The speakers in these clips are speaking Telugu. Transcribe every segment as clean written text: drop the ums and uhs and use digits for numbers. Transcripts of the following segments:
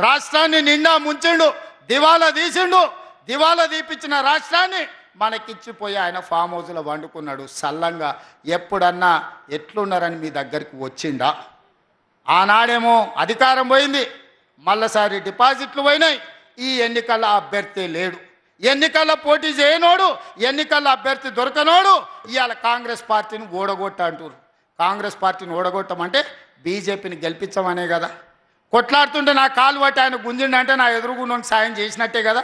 రాష్ట్రాన్ని నిండా ముంచిండు, దివాలా తీసిండు. దివాలా తీపిచ్చిన రాష్ట్రాన్ని మనకిచ్చిపోయి ఆయన ఫామ్ హౌస్లో వండుకున్నాడు. సల్లంగా ఎప్పుడన్నా ఎట్లున్నారని మీ దగ్గరికి వచ్చిండా? ఆనాడేమో అధికారం పోయింది, మళ్ళసారి డిపాజిట్లు పోయినాయి. ఈ ఎన్నికల అభ్యర్థి లేడు, ఎన్నికల్లో పోటీ చేయనోడు, ఎన్నికల్లో అభ్యర్థి దొరకనోడు ఇవాళ కాంగ్రెస్ పార్టీని ఓడగొట్ట అంటారు. కాంగ్రెస్ పార్టీని ఓడగొట్టమంటే బీజేపీని గెలిపించమనే కదా. కొట్లాడుతుంటే నా కాలు పట్టి ఆయన గుంజిండంటే నా ఎదురుగుండోని సాయం చేసినట్టే కదా.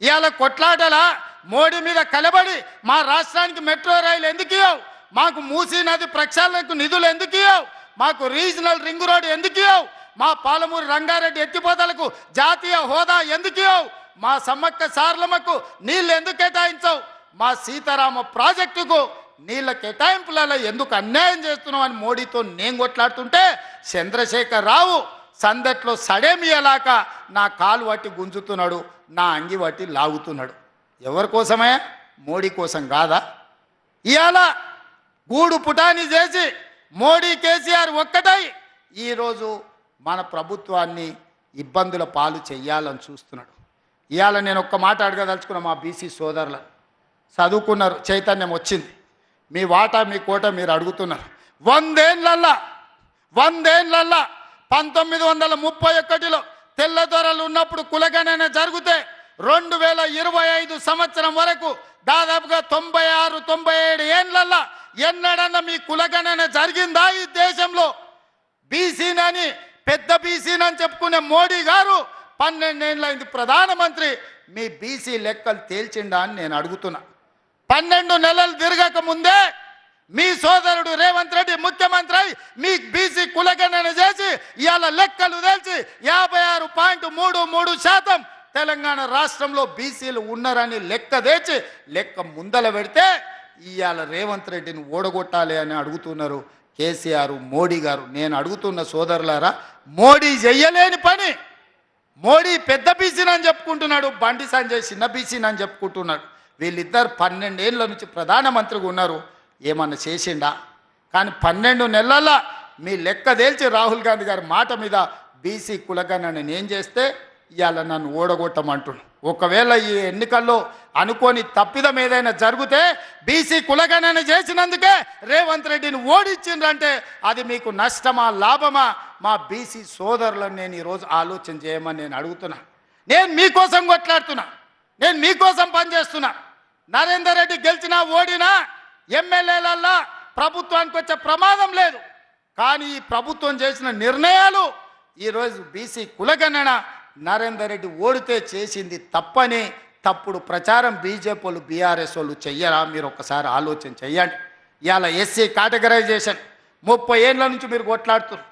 ఇవాళ కొట్లాటలా మోడీ మీద కలబడి మా రాష్ట్రానికి మెట్రో రైలు ఎందుకు ఇవ్వవు, మాకు మూసీ నది ప్రక్షాళనకు నిధులు ఎందుకు ఇవ్వవు, మాకు రీజనల్ రింగ్ రోడ్ ఎందుకు ఇవ్వవు, మా పాలమూరు రంగారెడ్డి ఎత్తిపోతలకు జాతీయ హోదా ఎందుకు ఇవ్వవు, మా సమ్మక్క సారలమ్మకు నీళ్ళు ఎందుకు కేటాయించవు, మా సీతారామ ప్రాజెక్టుకు నీళ్ళ కేటాయింపులలో ఎందుకు అన్యాయం చేస్తున్నావు అని మోడీతో నేను కొట్లాడుతుంటే చంద్రశేఖర్ రావు సందట్లో సడేమియలాక నా కాలు పట్టి గుంజుతున్నాడు, నా అంగి పట్టి లాగుతున్నాడు. ఎవరి కోసమే? మోడీ కోసం కాదా? ఇవాళ గూడు పుటాని చేసి మోడీ కేసీఆర్ ఒక్కటై ఈరోజు మన ప్రభుత్వాన్ని ఇబ్బందుల పాలు చెయ్యాలని చూస్తున్నాడు. ఇవాళ నేను ఒక్క మాట అడగదలుచుకున్నా, మా బీసీ సోదరులు చదువుకున్నారు, చైతన్యం వచ్చింది, మీ వాటా మీ కోట మీరు అడుగుతున్నారు. 100 ఏళ్ళల్లా 1931లో తెల్లదొరలు ఉన్నప్పుడు కులగణన జరిగితే 2025 సంవత్సరం వరకు దాదాపుగా 96-97 ఏళ్ళల్లా ఎన్నడన్నా మీ కులగణన జరిగిందా ఈ దేశంలో? బీసీనని పెద్ద బీసీనని చెప్పుకునే మోడీ గారు 12 ఏళ్ళైంది ప్రధానమంత్రి, మీ బీసీ లెక్కలు తేల్చిండా అని నేను అడుగుతున్నా. 12 నెలలు తిరగక ముందే మీ సోదరుడు రేవంత్ రెడ్డి ముఖ్యమంత్రి అయి మీ బీసీ కులగణన చేసి ఇవాళ లెక్కలు తేల్చి 56.33% తెలంగాణ రాష్ట్రంలో బీసీలు ఉన్నారని లెక్క తెచ్చి లెక్క ముందల పెడితే ఇవాళ రేవంత్ రెడ్డిని ఓడగొట్టాలి అని అడుగుతున్నారు కేసీఆర్ మోడీ గారు. నేను అడుగుతున్న సోదరులారా, మోడీ చెయ్యలేని పని, మోడీ పెద్ద బీసీనని చెప్పుకుంటున్నాడు, బండి సంజయ్ చిన్న బీసీనని చెప్పుకుంటున్నాడు. వీళ్ళిద్దరు 12 ఏళ్ళ నుంచి ప్రధానమంత్రిగా ఉన్నారు, ఏమన్నా చేసిండా? కానీ 12 నెలల్లో మీ లెక్క తేల్చి రాహుల్ గాంధీ గారి మాట మీద బీసీ కులగణన నేను చేస్తే ఇవాళ నన్ను ఓడగొట్టమంటున్నాను. ఒకవేళ ఈ ఎన్నికల్లో అనుకోని తప్పిదం ఏదైనా జరిగితే బీసీ కులగణన చేసినందుకే రేవంత్ రెడ్డిని ఓడించిండ్రంటే అది మీకు నష్టమా లాభమా? మా బీసీ సోదరులను నేను ఈరోజు ఆలోచన చేయమని నేను అడుగుతున్నా. నేను మీకోసం కొట్లాడుతున్నా, నేను మీకోసం పనిచేస్తున్నా. నరేందర్ రెడ్డి గెలిచినా ఓడినా ఎమ్మెల్యేలల్లా ప్రభుత్వానికి వచ్చే ప్రమాదం లేదు. కానీ ఈ ప్రభుత్వం చేసిన నిర్ణయాలు ఈరోజు బీసీ కులగణన నరేందర్ రెడ్డి ఓడితే చేసింది తప్పని తప్పుడు ప్రచారం బీజేపీ వాళ్ళు బీఆర్ఎస్ వాళ్ళు చెయ్యరా? మీరు ఒక్కసారి ఆలోచన చెయ్యండి. ఇవాళ ఎస్సీ కేటగరైజేషన్ 30 ఏళ్ళ నుంచి మీరు కొట్లాడుతున్నారు.